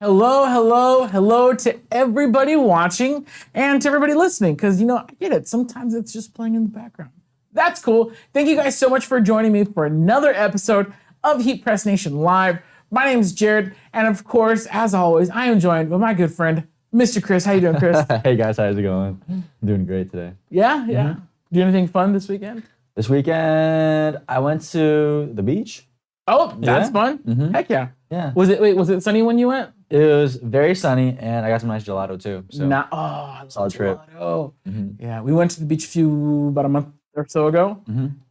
Hello, hello, hello to everybody watching and to everybody listening, because I get it. Sometimes it's just playing in the background. That's cool. Thank you guys so much for joining me for another episode of Heat Press Nation Live. My name is Jared, and of course, as always, I am joined by my good friend, Mr. Chris. How you doing, Chris? Hey guys, how's it going? I'm doing great today. Yeah. Do anything fun this weekend? This weekend, I went to the beach. Oh, that's fun. Heck yeah. Yeah. Was it sunny when you went? It was very sunny, and I got some nice gelato too. So I love solid trip. gelato. Yeah, we went to the beach about a month or so ago,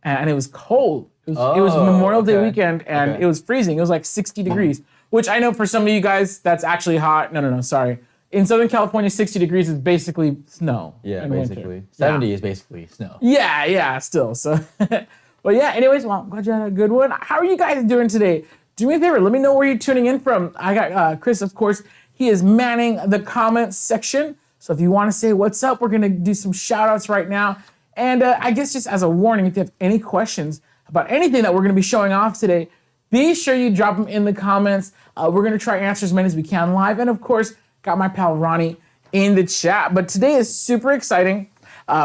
and it was cold. It was Memorial Day weekend, and it was freezing. It was like 60 degrees, which I know for some of you guys, that's actually hot. No, sorry. In Southern California, 60 degrees is basically snow. Yeah, in basically. winter. 70 is basically snow. Yeah, still. So, but yeah, anyways, well, I'm glad you had a good one. How are you guys doing today? Do me a favor, let me know where you're tuning in from. I got Chris, of course. He is manning the comments section. So if you want to say what's up, we're going to do some shout outs right now. And I guess just as a warning, if you have any questions about anything that we're going to be showing off today, be sure you drop them in the comments. We're going to try to answer as many as we can live. And of course, got my pal Ronnie in the chat. But today is super exciting.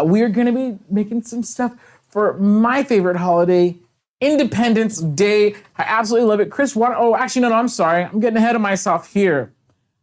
We are going to be making some stuff for my favorite holiday, Independence Day. I absolutely love it. Chris, I'm sorry. I'm getting ahead of myself here.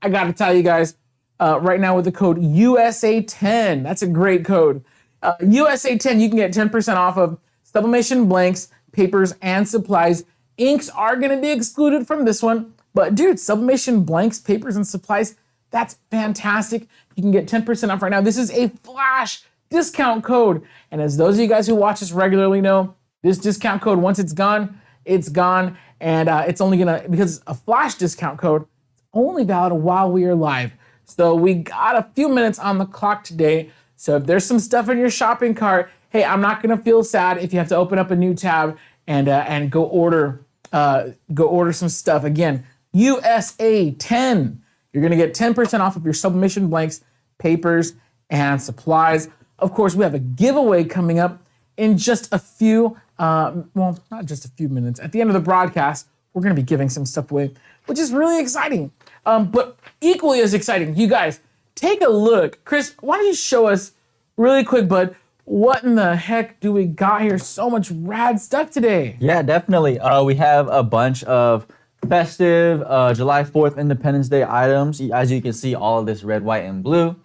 I got to tell you guys, right now with the code USA10, that's a great code. USA10, you can get 10% off of sublimation blanks, papers, and supplies. Inks are going to be excluded from this one. But dude, sublimation blanks, papers, and supplies, that's fantastic. You can get 10% off right now. This is a flash discount code. And as those of you guys who watch us regularly know, this discount code, once it's gone, it's gone. And it's only because it's a flash discount code, it's only valid while we are live. So we got a few minutes on the clock today. So if there's some stuff in your shopping cart, hey, I'm not gonna feel sad if you have to open up a new tab and go order some stuff. Again, USA 10. You're gonna get 10% off of your sublimation blanks, papers, and supplies. Of course, we have a giveaway coming up in just a few, not just a few minutes. At the end of the broadcast, we're gonna be giving some stuff away, which is really exciting. But equally as exciting, you guys, take a look. Chris, why don't you show us really quick, bud, what in the heck do we got here? So much rad stuff today. Yeah, definitely. We have a bunch of festive July 4th Independence Day items. As you can see, all of this red, white, and blue.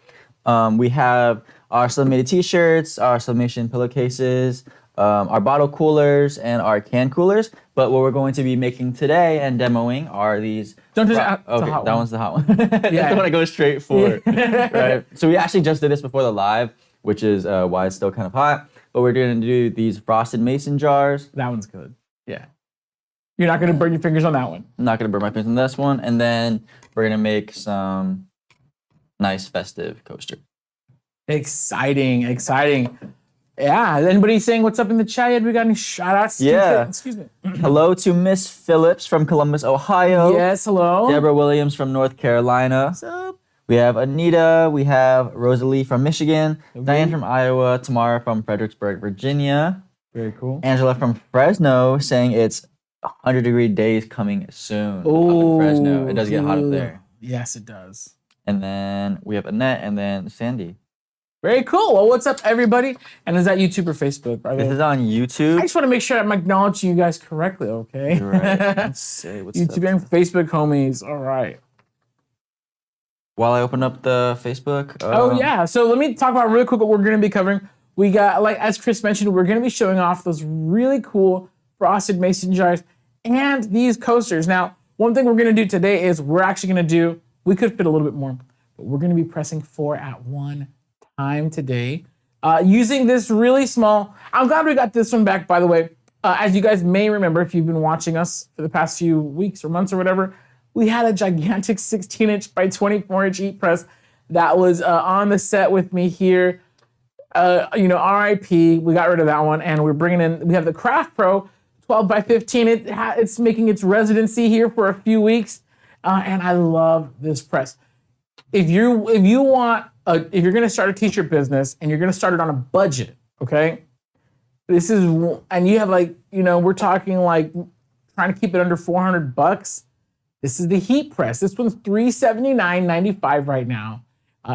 We have our Sublimated t-shirts, our Sublimation pillowcases, our bottle coolers, and our can coolers. But what we're going to be making today and demoing are these. Don't just that one's the hot one. That's the one I go straight for. Right. So we actually just did this before the live, which is why it's still kind of hot. But we're going to do these frosted mason jars. That one's good. Yeah. You're not going to burn your fingers on that one. I'm not going to burn my fingers on this one. And then we're going to make some nice festive coasters. Exciting. Yeah, anybody saying what's up in the chat yet? We got any shout outs? Yeah. Excuse me. Hello to Miss Phillips from Columbus, Ohio. Yes, hello. Deborah Williams from North Carolina. What's up? We have Anita. We have Rosalie from Michigan. Diane from Iowa. Tamara from Fredericksburg, Virginia. Very cool. Angela from Fresno saying it's 100-degree days coming soon up in Fresno. It does get hot up there. Yes, it does. And then we have Annette and then Sandy. Very cool. Well, what's up, everybody? And is that YouTube or Facebook? This is on YouTube. I just want to make sure I'm acknowledging you guys correctly, okay? You're right. Let's see. What's YouTube and Facebook homies. All right. While I open up the Facebook. Yeah. So let me talk about real quick what we're going to be covering. We got, like as Chris mentioned, we're going to be showing off those really cool frosted mason jars and these coasters. Now, one thing we're going to do today is we could fit a little bit more, but we're going to be pressing 4 at one time today using this really small. I'm glad we got this one back, by the way. As you guys may remember, if you've been watching us for the past few weeks or months or whatever, we had a gigantic 16-inch by 24-inch heat press that was on the set with me here. RIP, we got rid of that one, and we have the Craft Pro 12 by 15. It's making its residency here for a few weeks, and I love this press. If you're going to start a t-shirt business and you're going to start it on a budget, okay? And you have we're talking like trying to keep it under $400. This is the heat press. This one's $379.95 right now.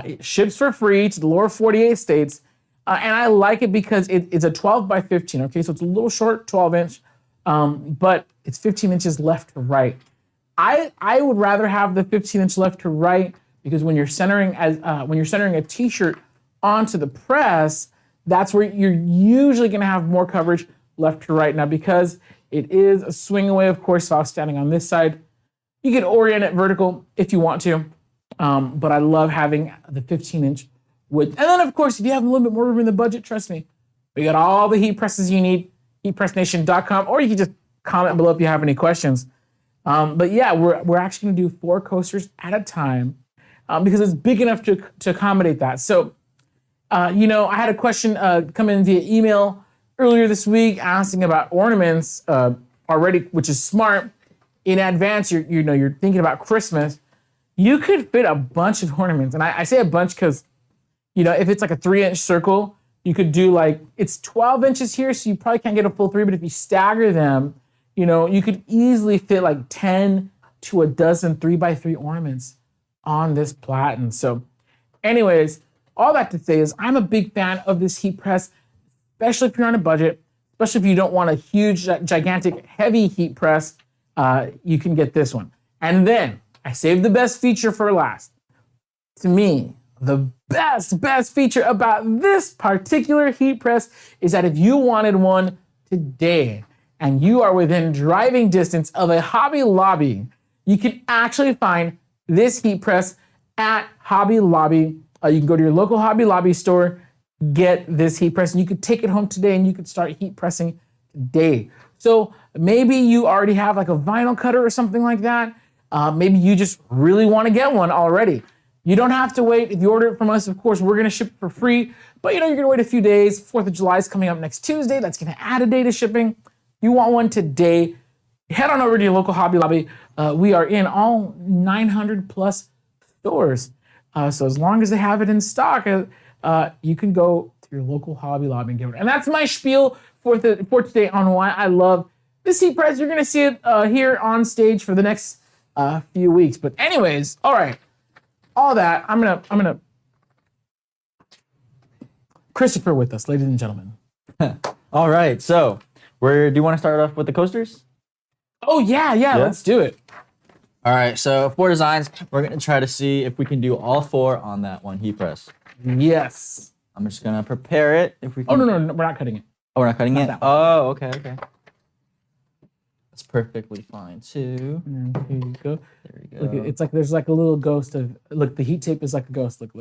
It ships for free to the lower 48 states. And I like it because it's a 12 by 15, okay? So it's a little short, 12 inch, but it's 15 inches left to right. I would rather have the 15 inch left to right because when you're centering a t-shirt onto the press, that's where you're usually gonna have more coverage left to right. Now, because it is a swing away, of course, if I was standing on this side, you can orient it vertical if you want to, but I love having the 15 inch width. And then, of course, if you have a little bit more room in the budget, trust me, we got all the heat presses you need, heatpressnation.com, or you can just comment below if you have any questions. But yeah, we're actually gonna do 4 coasters at a time because it's big enough to accommodate that. So, I had a question come in via email earlier this week asking about ornaments already, which is smart. In advance, you're thinking about Christmas. You could fit a bunch of ornaments, and I say a bunch because, if it's like a 3-inch circle, you could do it's 12 inches here, so you probably can't get a full 3. But if you stagger them, you could easily fit 10 to a dozen 3x3 ornaments on this platen. So, anyways, all that to say is I'm a big fan of this heat press, especially if you're on a budget, especially if you don't want a huge, gigantic, heavy heat press. You can get this one. And then I saved the best feature for last. To me, the best feature about this particular heat press is that if you wanted one today and you are within driving distance of a Hobby Lobby, you can actually find this heat press at Hobby Lobby. You can go to your local Hobby Lobby store, get this heat press, and you could take it home today and you could start heat pressing today. So maybe you already have a vinyl cutter or something like that. Maybe you just really want to get one already. You don't have to wait. If you order it from us, of course, we're going to ship it for free. But you're going to wait a few days. 4th of July is coming up next Tuesday. That's going to add a day to shipping. You want one today, head on over to your local Hobby Lobby. We are in all 900 plus stores. So as long as they have it in stock, you can go to your local Hobby Lobby and get it. And that's my spiel for today on why I love this heat press. You're going to see it here on stage for the next few weeks. But anyways, all right. All that, I'm gonna Christopher with us, ladies and gentlemen. All right, so do you want to start off with the coasters? Oh yeah, let's do it. All right, so 4 designs. We're gonna try to see if we can do all 4 on that one heat press. Yes. I'm just gonna prepare it. If we can. Oh no, we're not cutting it. Oh, we're not cutting it. Oh, okay. That's perfectly fine too. And here you go. There you go. Look, it's there's a little ghost of the heat tape is like a ghost. Look.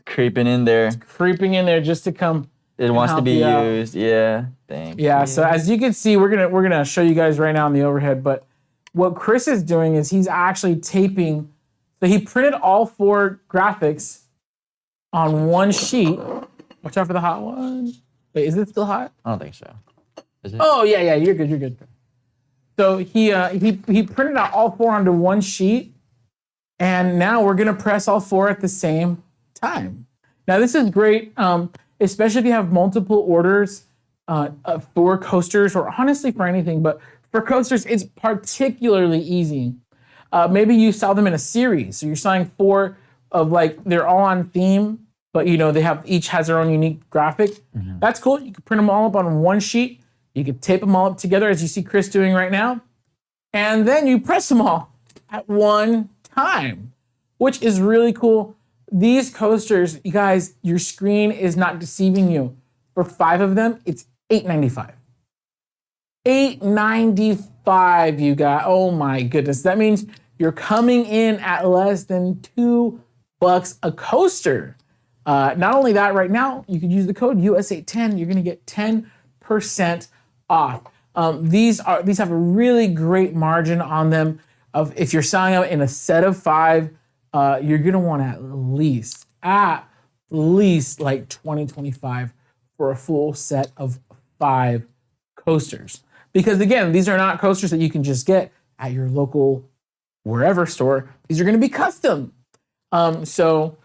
Creeping in there. It's creeping in there just to come. It wants to be used. Yeah. Thank you. So as you can see, we're gonna show you guys right now in the overhead. But what Chris is doing is he's actually taping. So he printed all 4 graphics on one sheet. Watch out for the hot one. Wait, is it still hot? I don't think so. Is it? Oh yeah, you're good. So he printed out all 4 onto one sheet, and now we're gonna press all 4 at the same time. Now this is great, especially if you have multiple orders for coasters, or honestly for anything, but for coasters it's particularly easy. Maybe you sell them in a series, so you're selling 4 of they're all on theme, but they each has their own unique graphic. Mm-hmm. That's cool. You can print them all up on one sheet. You can tape them all up together as you see Chris doing right now. And then you press them all at one time, which is really cool. These coasters, you guys, your screen is not deceiving you. For 5 of them, it's $8.95. $8.95, you guys. Oh my goodness. That means you're coming in at less than $2 a coaster. Not only that, right now, you can use the code US810. You're gonna get 10% off. These have a really great margin on them. If you're selling them in a set of 5, you're gonna want at least like 20-25 for a full set of 5 coasters. Because again, these are not coasters that you can just get at your local wherever store. These are gonna be custom. So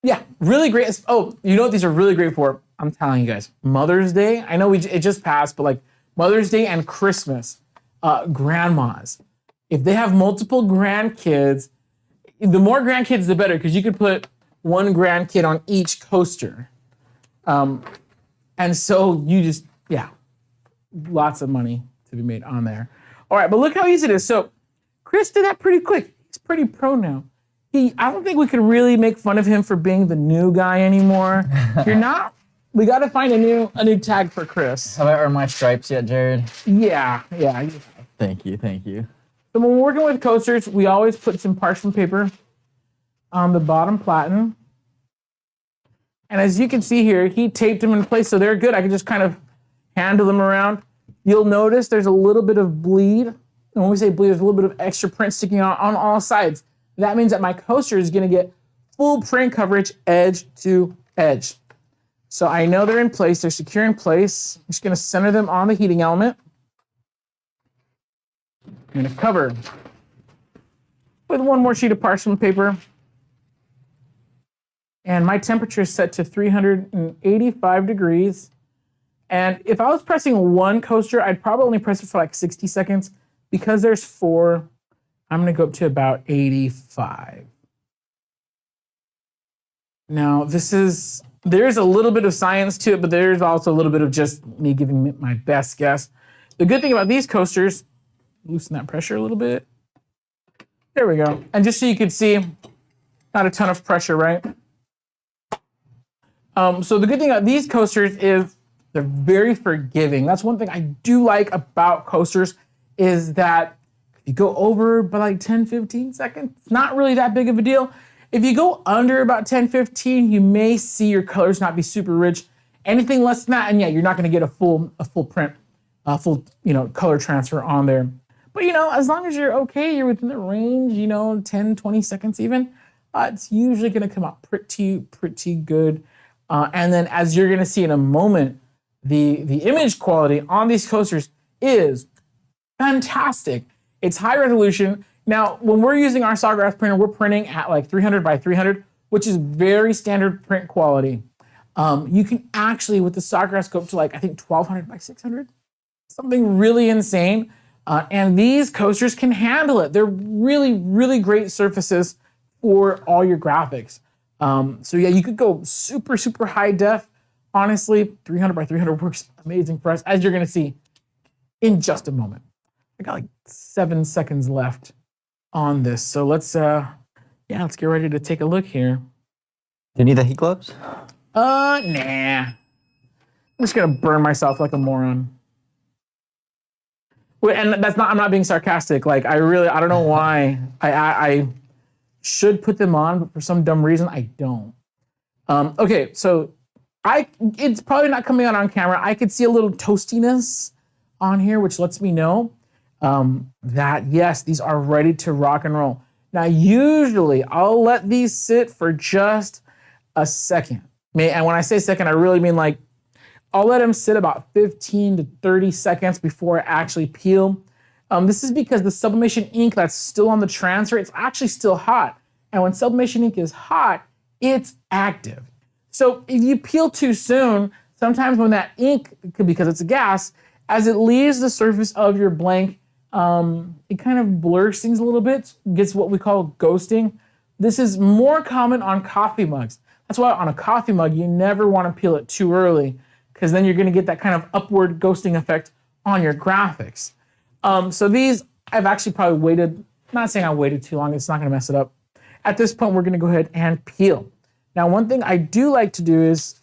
yeah, really great. Oh, you know what these are really great for? I'm telling you guys, Mother's Day. I know it just passed, but Mother's Day and Christmas, grandmas. if they have multiple grandkids, the more grandkids, the better, because you could put one grandkid on each coaster. And so you just, yeah, lots of money to be made on there. All right, but look how easy it is. So Chris did that pretty quick. He's pretty pro now. I don't think we could really make fun of him for being the new guy anymore. You're not. We got to find a new tag for Chris. Have I earned my stripes yet, Jared? Yeah. Thank you. So when we're working with coasters, we always put some parchment paper on the bottom platen. And as you can see here, he taped them in place, so they're good. I can just kind of handle them around. You'll notice there's a little bit of bleed. And when we say bleed, there's a little bit of extra print sticking out on all sides. That means that my coaster is gonna get full print coverage edge to edge. So I know they're in place, they're secure in place. I'm just gonna center them on the heating element. I'm gonna cover with one more sheet of parchment paper. And my temperature is set to 385 degrees. And if I was pressing one coaster, I'd probably only press it for like 60 seconds. Because there's 4, I'm gonna go up to about 85. Now, there's a little bit of science to it, but there's also a little bit of just me giving it my best guess. The good thing about these coasters, loosen that pressure a little bit. There we go. And just so you can see, not a ton of pressure, right? So the good thing about these coasters is they're very forgiving. That's one thing I do like about coasters is that if you go over by like 10, 15 seconds, it's not really that big of a deal. If you go under about 10, 15, you may see your colors not be super rich. Anything less than that, and yeah, you're not gonna get a full print, full color transfer on there. But as long as you're okay, you're within the range, 10, 20 seconds even, it's usually gonna come out pretty good. And then as you're gonna see in a moment, the image quality on these coasters is fantastic. It's high resolution. Now, when we're using our Sawgrass printer, we're printing at like 300 by 300, which is very standard print quality. You can actually, with the Sawgrass, go up to like, I think 1200 by 600, something really insane. And these coasters can handle it. They're really, really great surfaces for all your graphics. So yeah, you could go super high def. Honestly, 300 by 300 works amazing for us, as you're gonna see in just a moment. I got like 7 seconds left on this. So let's get ready to take a look here. Do you need the heat gloves? Nah. I'm just gonna burn myself like a moron. Wait, and I'm not being sarcastic. Like I don't know why. I should put them on, but for some dumb reason I don't. Okay, so it's probably not coming out on camera. I could see a little toastiness on here, which lets me know that yes, these are ready to rock and roll. Now, usually I'll let these sit for just a second. And when I say second, I really mean like I'll let them sit about 15 to 30 seconds before I actually peel. This is because the sublimation ink that's still on the transfer, it's actually still hot. And when sublimation ink is hot, it's active. So if you peel too soon, sometimes when that ink, because it's a gas, as it leaves the surface of your blank, it kind of blurs things a little bit, gets what we call ghosting. This is more common on coffee mugs. That's why on a coffee mug, you never want to peel it too early, because then you're going to get that kind of upward ghosting effect on your graphics. So these, I've actually probably waited, not saying I waited too long, it's not going to mess it up. At this point, we're going to go ahead and peel. Now, one thing I do like to do is,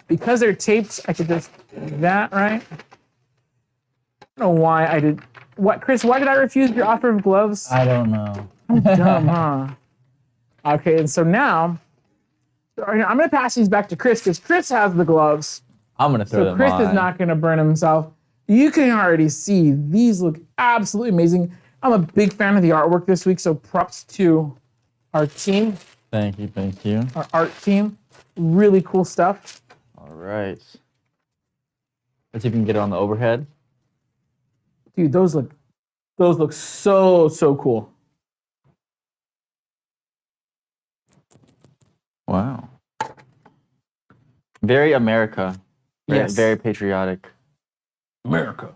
because they're taped, I could just do that, right? I don't know why I did. What, Chris, why did I refuse your offer of gloves? I don't know. I'm dumb, huh? Okay, and so now, I'm going to pass these back to Chris, because Chris has the gloves. I'm going to throw them on. So Chris is not going to burn himself. You can already see these look absolutely amazing. I'm a big fan of the artwork this week, so props to our team. Thank you. Our art team. Really cool stuff. All right. Let's see if we can get it on the overhead. Dude, those look so cool. Wow. Very America. Yes. Very patriotic. America.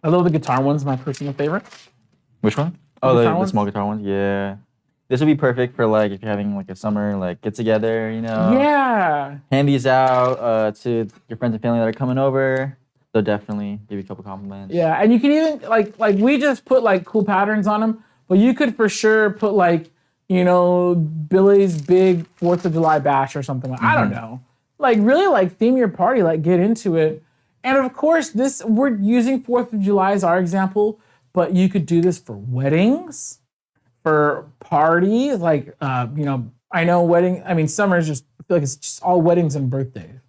I love the guitar ones, my personal favorite. Which one? Oh, guitar the ones? small guitar one. Yeah. This would be perfect for like if you're having like a summer like get together, you know. Yeah. Hand these out to your friends and family that are coming over. They'll definitely give you a couple compliments. Yeah, and you can even like we just put like cool patterns on them, but you could for sure put like, you know, Billy's big 4th of July bash or something like I don't know. Like really like theme your party, like get into it. And of course, this we're using 4th of July as our example, but you could do this for weddings, for parties, like you know, I know summer is just I feel like it's just all weddings and birthdays.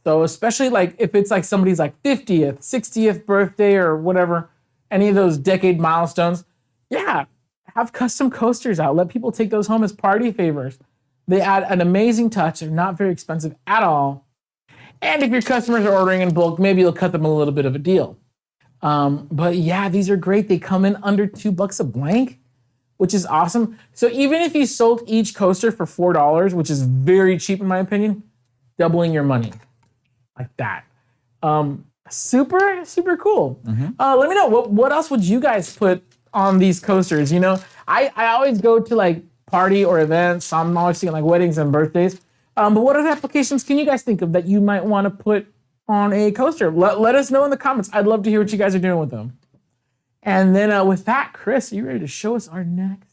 So especially like if it's like somebody's like 50th, 60th birthday or whatever, any of those decade milestones, yeah, have custom coasters out. Let people take those home as party favors. They add an amazing touch. They're not very expensive at all. And if your customers are ordering in bulk, maybe you'll cut them a little bit of a deal. But yeah, these are great. They come in under $2 a blank, which is awesome. So even if you sold each coaster for $4, which is very cheap in my opinion, doubling your money. Like that. Super, super cool. Let me know, what else would you guys put on these coasters? You know, I always go to like party or events. I'm always thinking like weddings and birthdays. But what other applications can you guys think of that you might want to put on a coaster? Let us know in the comments. I'd love to hear what you guys are doing with them. And then with that, Chris, are you ready to show us our next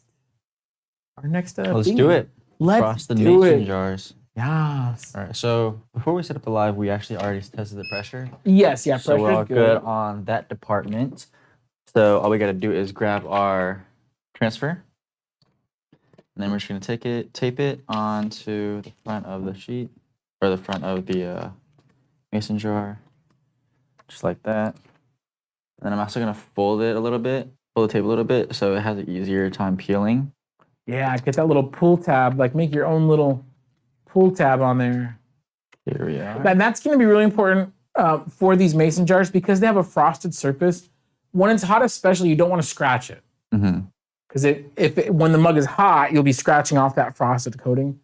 Let's theme? do it. Let's Cross the do mason it. jars. Yes. All right. So before we set up the live, we actually already tested the pressure. Yes, yeah, So we're all pressure's good on that department. So all we got to do is grab our transfer. And then we're just going to tape it onto the front of the sheet, or the front of the mason jar, just like that. And then I'm also going to fold it a little bit, fold the tape a little bit, so it has an easier time peeling. Yeah, get that little pull tab, like make your own little pull tab on there. Here we are. And that's going to be really important for these mason jars because they have a frosted surface. When it's hot especially, you don't want to scratch it. Because when the mug is hot, you'll be scratching off that frosted coating.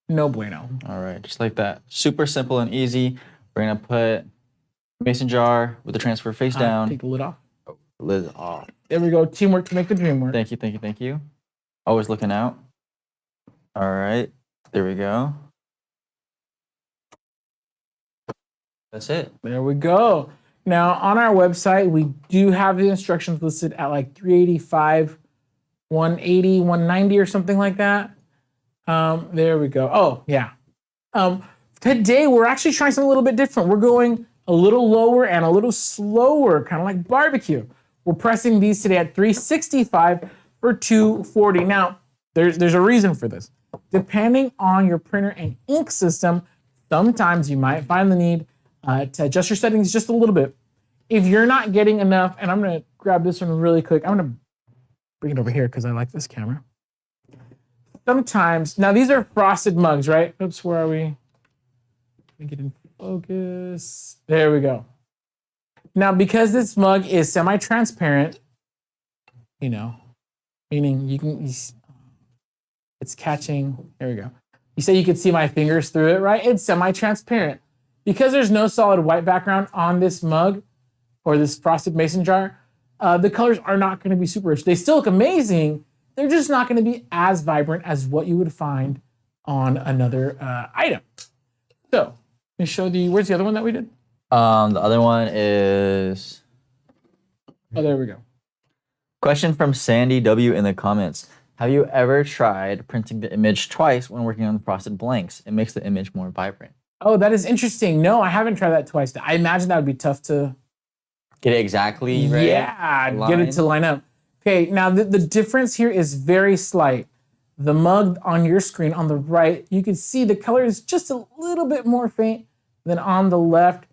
No bueno. All right, just like that. Super simple and easy. We're going to put mason jar with the transfer face down. Take the lid off. Oh, lid off. There we go. Teamwork to make the dream work. Thank you, thank you, thank you. Always looking out. All right, there we go. That's it. There we go. Now, on our website, we do have the instructions listed at like 385, 180, 190 or something like that. There we go. Oh, yeah. Today, we're actually trying something a little bit different. We're going a little lower and a little slower, kind of like barbecue. We're pressing these today at 365 for 240. Now, there's a reason for this. Depending on your printer and ink system, sometimes you might find the need to adjust your settings just a little bit. If you're not getting enough, and I'm gonna grab this one really quick. I'm gonna bring it over here because I like this camera. Sometimes, now these are frosted mugs, right? Oops, where are we? Let me get in focus. There we go. Now, because this mug is semi-transparent, you know, meaning it's catching, there we go. You say you could see my fingers through it, right? It's semi-transparent. Because there's no solid white background on this mug or this frosted mason jar, the colors are not going to be super rich. They still look amazing. They're just not going to be as vibrant as what you would find on another item. So, let me show where's the other one that we did? The other one is... Oh, there we go. Question from Sandy W in the comments. Have you ever tried printing the image twice when working on the frosted blanks? It makes the image more vibrant. Oh, that is interesting. No, I haven't tried that twice. I imagine that would be tough to get it exactly right. Yeah, get it to line up. Okay, now the difference here is very slight. The mug on your screen on the right, you can see the color is just a little bit more faint than on the left.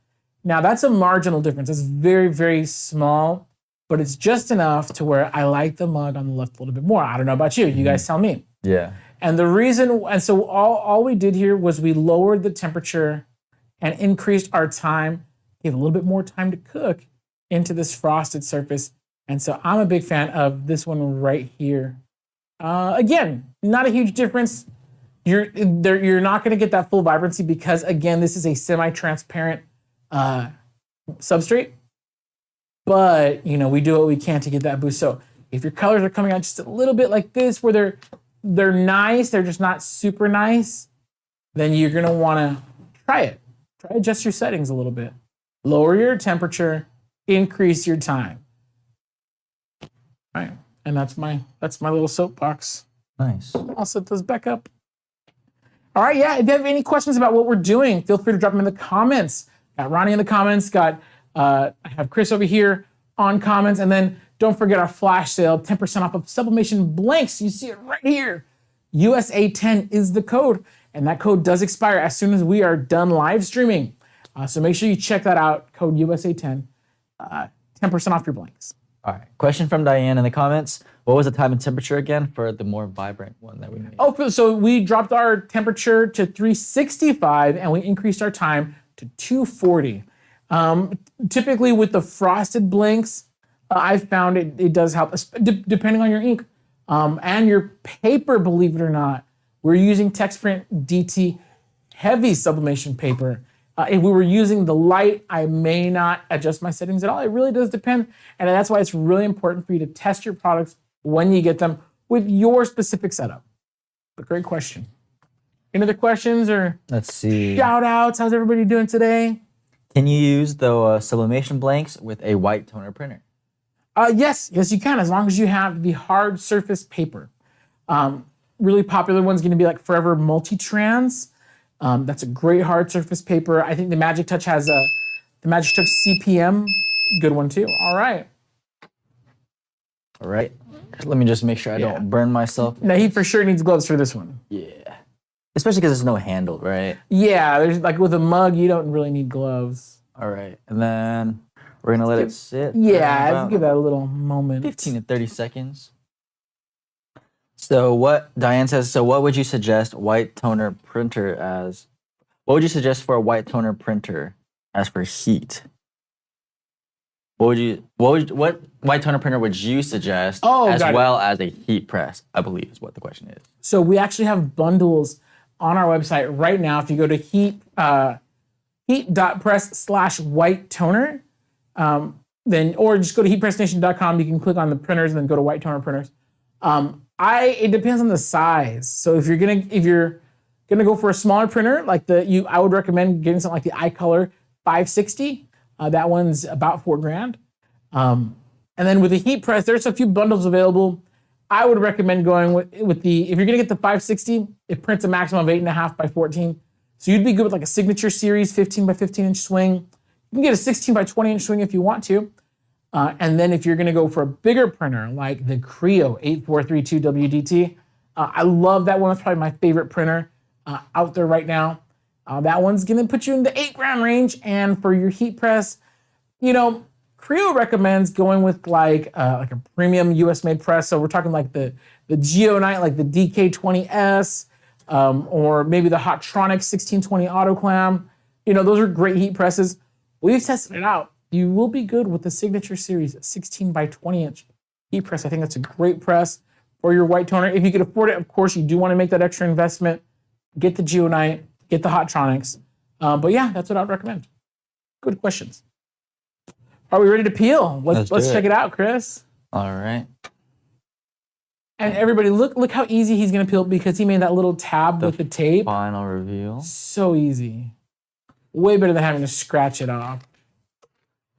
Now that's a marginal difference. It's very, very small, but it's just enough to where I like the mug on the left a little bit more. I don't know about you. You guys tell me. Yeah. And the reason, and so all we did here was we lowered the temperature and increased our time, gave a little bit more time to cook into this frosted surface. And so I'm a big fan of this one right here. Again, not a huge difference. You're not going to get that full vibrancy because, again, this is a semi-transparent substrate. but we do what we can to get that boost. So if your colors are coming out just a little bit like this, where they're nice, they're just not super nice, then you're gonna wanna try it. Try to adjust your settings a little bit. Lower your temperature, increase your time. All right, and that's my little soapbox. Nice. I'll set those back up. All right, yeah, if you have any questions about what we're doing, feel free to drop them in the comments. Got Ronnie in the comments, I have Chris over here on comments, and then don't forget our flash sale, 10% off of Sublimation blanks. You see it right here. USA10 is the code, and that code does expire as soon as we are done live streaming. So make sure you check that out, code USA10, 10% off your blanks. All right. Question from Diane in the comments. What was the time and temperature again for the more vibrant one that we made? Oh, so we dropped our temperature to 365 and we increased our time to 240. Typically with the frosted blanks, I've found it does help, depending on your ink and your paper, believe it or not. We're using TextPrint DT heavy sublimation paper. If we were using the light, I may not adjust my settings at all. It really does depend. And that's why it's really important for you to test your products when you get them with your specific setup. But great question. Any other questions or let's see, shout outs? How's everybody doing today? Can you use the sublimation blanks with a white toner printer? Yes, you can, as long as you have the hard surface paper. Really popular one's gonna be like Forever Multitrans. That's a great hard surface paper. I think the Magic Touch has the Magic Touch CPM, good one too. All right. All right. Let me just make sure I don't burn myself. Now he for sure needs gloves for this one. Yeah. Especially because there's no handle, right? Yeah, there's like with a mug, you don't really need gloves. All right. And then we're gonna let it sit. Yeah, let's give that a little moment. 15 to 30 seconds. So what Diane says, so what would you suggest white toner printer as? What would you suggest for a white toner printer as for heat? What white toner printer would you suggest as well as a heat press? I believe is what the question is. So we actually have bundles on our website right now. If you go to heat.press/white toner, then or just go to heatpressnation.com. You can click on the printers and then go to white toner printers. It depends on the size. So if you're gonna go for a smaller printer, I would recommend getting something like the iColor 560. That one's about $4,000. And then with the heat press, there's a few bundles available. I would recommend going with if you're gonna get the 560, it prints a maximum of 8.5 by 14. So you'd be good with like a Signature Series 15 by 15 inch swing. You can get a 16 by 20 inch swing if you want to. And then if you're gonna go for a bigger printer, like the Creo 8432 WDT, I love that one. That's probably my favorite printer out there right now. That one's gonna put you in the $8,000 range. And for your heat press, Creo recommends going with like a premium US made press. So we're talking like the Geonite, like the DK20S, or maybe the Hotronic 1620 Autoclam. Those are great heat presses. We've tested it out. You will be good with the Signature Series 16 by 20 inch heat press. I think that's a great press for your white toner. If you could afford it, of course, you do want to make that extra investment. Get the Geonite, get the Hotronics. But yeah, that's what I'd recommend. Good questions. Are we ready to peel? Let's check it out, Chris. All right. And everybody, look how easy he's gonna peel because he made that little tab with the tape. Final reveal. So easy. Way better than having to scratch it off.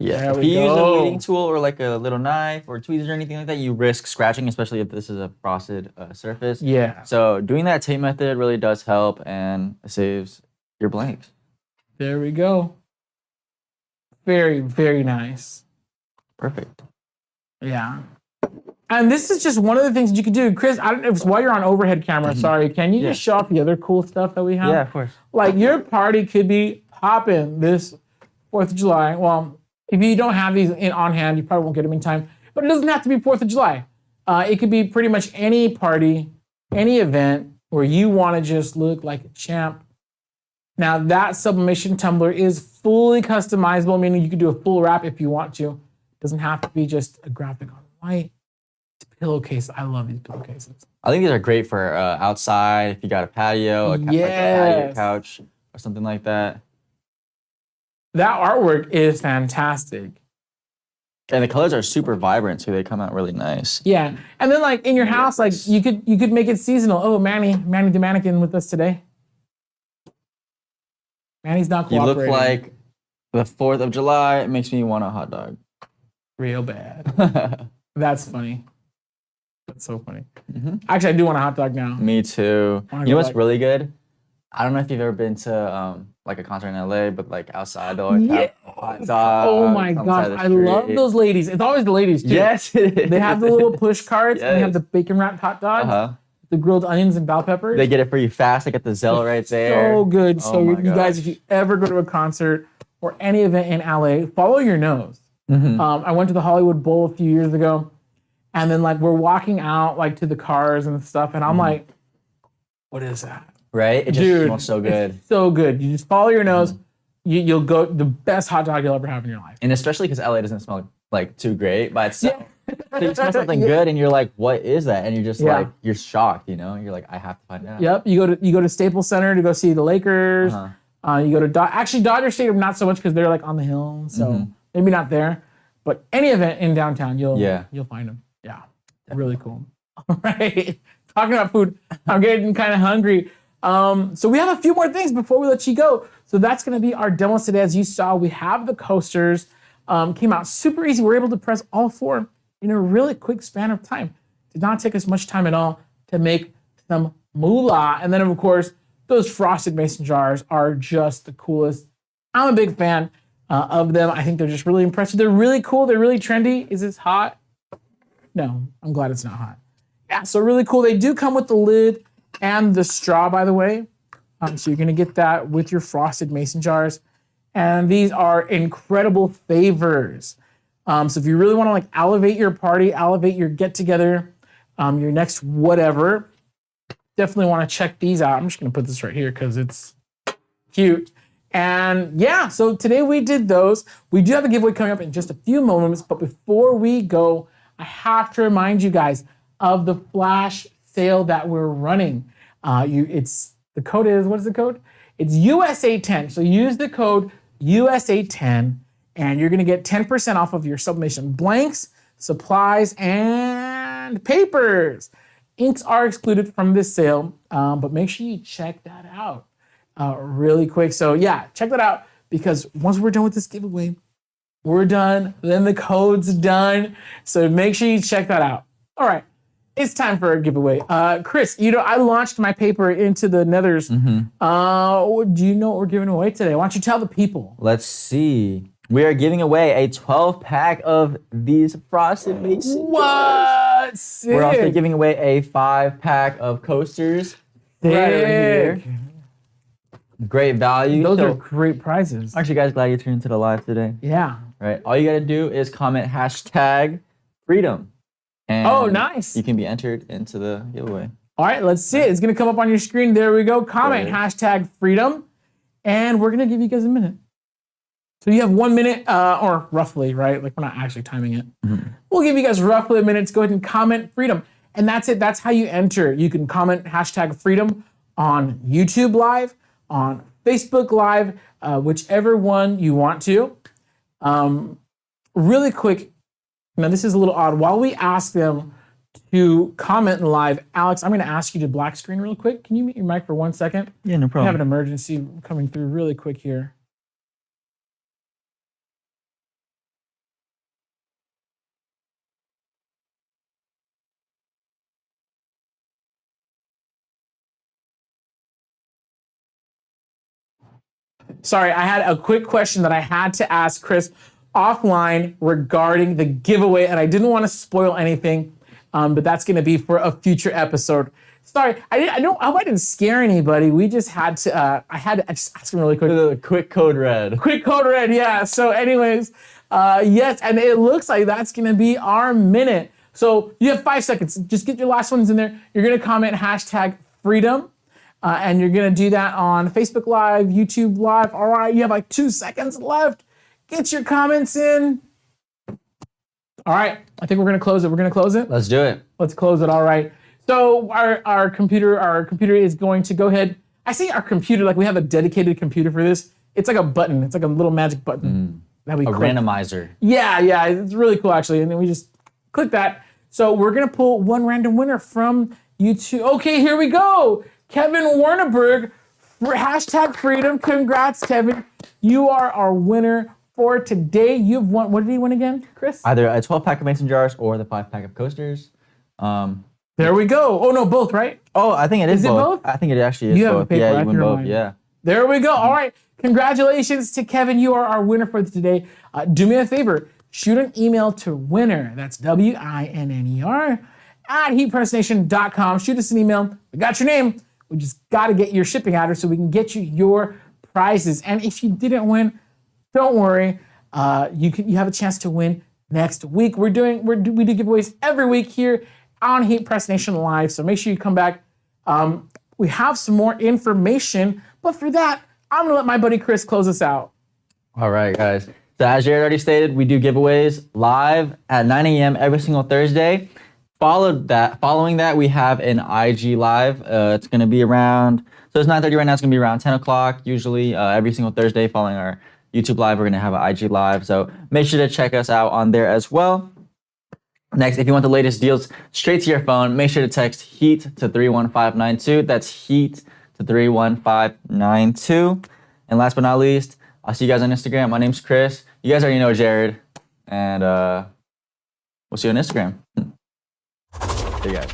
Yeah, if you use a weeding tool or like a little knife or tweezers or anything like that, you risk scratching, especially if this is a frosted surface. Yeah. So doing that tape method really does help and saves your blanks. There we go. Very, very nice. Perfect. Yeah. And this is just one of the things you can do. Chris, I don't know if it's while you're on overhead camera, sorry, can you just show off the other cool stuff that we have? Yeah, of course. Like your party could be popping this 4th of July. Well, if you don't have these on hand, you probably won't get them in time. But it doesn't have to be 4th of July. It could be pretty much any party, any event where you want to just look like a champ. Now that sublimation tumbler is fully customizable, meaning you could do a full wrap if you want to. It doesn't have to be just a graphic on white. It's a pillowcase. I love these pillowcases. I think these are great for outside if you got a patio, like a patio couch or something like that. That artwork is fantastic. And the colors are super vibrant too. They come out really nice. Yeah, and then like in your house, like you could make it seasonal. Oh, Manny the mannequin with us today. Manny's not You cooperating. look like the 4th of July. It makes me want a hot dog. Real bad. That's funny. That's so funny. Actually, I do want a hot dog now. Me too. Wanna You go know what's back. really good? I don't know if you've ever been to like a concert in LA, but like outside they always have hot dogs. Oh my on the gosh, side of the I love street. those ladies. It's always the ladies too. Yes, it is. They have the little push carts and they have Yes. the bacon wrapped hot dogs, Uh-huh. the grilled onions and bell peppers. They get it for you fast. They get the Zelle right there. So good. Oh So my you guys, gosh. if you ever go to a concert or any event in LA, follow your nose. I went to the Hollywood Bowl a few years ago, and then like we're walking out like to the cars and stuff, and I'm like, what is that? Right? It just Dude, smells so good. It's so good. You just follow your nose. You'll go the best hot dog you'll ever have in your life. And especially because LA doesn't smell like too great by itself. Yeah. So you smell something good and you're like, what is that? And you're just Yeah. like, you're shocked, you know? You're like, I have to find out. Yep. You go to Staples Center to go see the Lakers. Uh-huh. You go to actually Dodger Stadium, not so much because they're like on the hill, so maybe not there. But any event in downtown, you'll find them. Yeah, really cool. All right, talking about food, I'm getting kind of hungry. So we have a few more things before we let you go. So that's going to be our demos today. As you saw, we have the coasters. Came out super easy. We're able to press all 4 in a really quick span of time. Did not take us much time at all to make some moolah. And then of course, those frosted mason jars are just the coolest. I'm a big fan of them. I think they're just really impressive. They're really cool. They're really trendy. Is this hot? No, I'm glad it's not hot. Yeah, so really cool. They do come with the lid and the straw, by the way. So you're gonna get that with your frosted mason jars. And these are incredible favors. So if you really wanna like elevate your party, elevate your get together, your next whatever, definitely wanna check these out. I'm just gonna put this right here because it's cute. And yeah, so today we did those. We do have a giveaway coming up in just a few moments, but before we go, I have to remind you guys of the flash sale that we're running. The code is, what is the code? It's USA10. So use the code USA10 and you're gonna get 10% off of your sublimation blanks, supplies, and papers. Inks are excluded from this sale, but make sure you check that out really quick. So yeah, check that out because once we're done with this giveaway, we're done, then the code's done. So make sure you check that out. All right, it's time for a giveaway. Chris, I launched my paper into the nethers. Do you know what we're giving away today? Why don't you tell the people? Let's see. We are giving away a 12-pack of these frosted mason. What? Sick. We're also giving away a 5-pack of coasters right over here. Great value. Those So, are great prizes. aren't you guys glad you tuned into the live today? Yeah. Right. All you gotta do is comment #freedom. And Oh, nice. you can be entered into the giveaway. All right, let's see it. It's gonna come up on your screen. There we go. Comment Great. #freedom. And we're gonna give you guys a minute. So you have 1 minute, or roughly, right? Like we're not actually timing it. We'll give you guys roughly a minute to go ahead and comment freedom. And that's it. That's how you enter. You can comment #freedom on YouTube Live, on Facebook Live, whichever one you want to. Really quick, now this is a little odd. While we ask them to comment live, Alex, I'm gonna ask you to black screen real quick. Can you mute your mic for 1 second? Yeah, no I problem. have an emergency coming through really quick here. Sorry, I had a quick question that I had to ask Chris offline regarding the giveaway, and I didn't want to spoil anything, but that's going to be for a future episode. Sorry, I hope I didn't scare anybody. We just had to. I just ask him really quick. The quick code red. Quick code red, yeah. So, anyways, yes, and it looks like that's going to be our minute. So you have 5 seconds. Just get your last ones in there. You're going to comment #freedom. And you're gonna do that on Facebook Live, YouTube Live. All right, you have like 2 seconds left. Get your comments in. All right, I think we're gonna close it. We're gonna close it. Let's do it. Let's close it. All right. So our computer is going to go ahead. I say our computer like we have a dedicated computer for this. It's like a button. It's like a little magic button that we A click. randomizer. Yeah, it's really cool actually. And then we just click that. So we're gonna pull one random winner from YouTube. Okay, here we go. Kevin Warneberg, hashtag freedom. Congrats, Kevin. You are our winner for today. You've won. What did he win again, Chris? Either a 12-pack of mason jars or the 5-pack of coasters. There we go. Oh no, both, right? Oh, I think it is Is it both? I think it actually is You have a both. paper, Yeah, I you win can both. remind Yeah. There we go. All right. Congratulations to Kevin. You are our winner for today. Do me a favor. Shoot an email to winner. That's WINNER at heatpressnation.com. Shoot us an email. We got your name. We just got to get your shipping address so we can get you your prizes. And if you didn't win, don't worry. You have a chance to win next week. We do giveaways every week here on Heat Press Nation Live. So make sure you come back. We have some more information, but for that, I'm gonna let my buddy Chris close us out. All right, guys. So as Jared already stated, we do giveaways live at 9 a.m. every single Thursday. Following that, we have an IG live. It's gonna be around, so it's 9:30 right now. It's gonna be around 10 o'clock. Usually every single Thursday following our YouTube live, we're gonna have an IG live. So make sure to check us out on there as well. Next, if you want the latest deals straight to your phone, make sure to text HEAT to 31592. That's HEAT to 31592. And last but not least, I'll see you guys on Instagram. My name's Chris. You guys already know Jared. And we'll see you on Instagram. See you guys.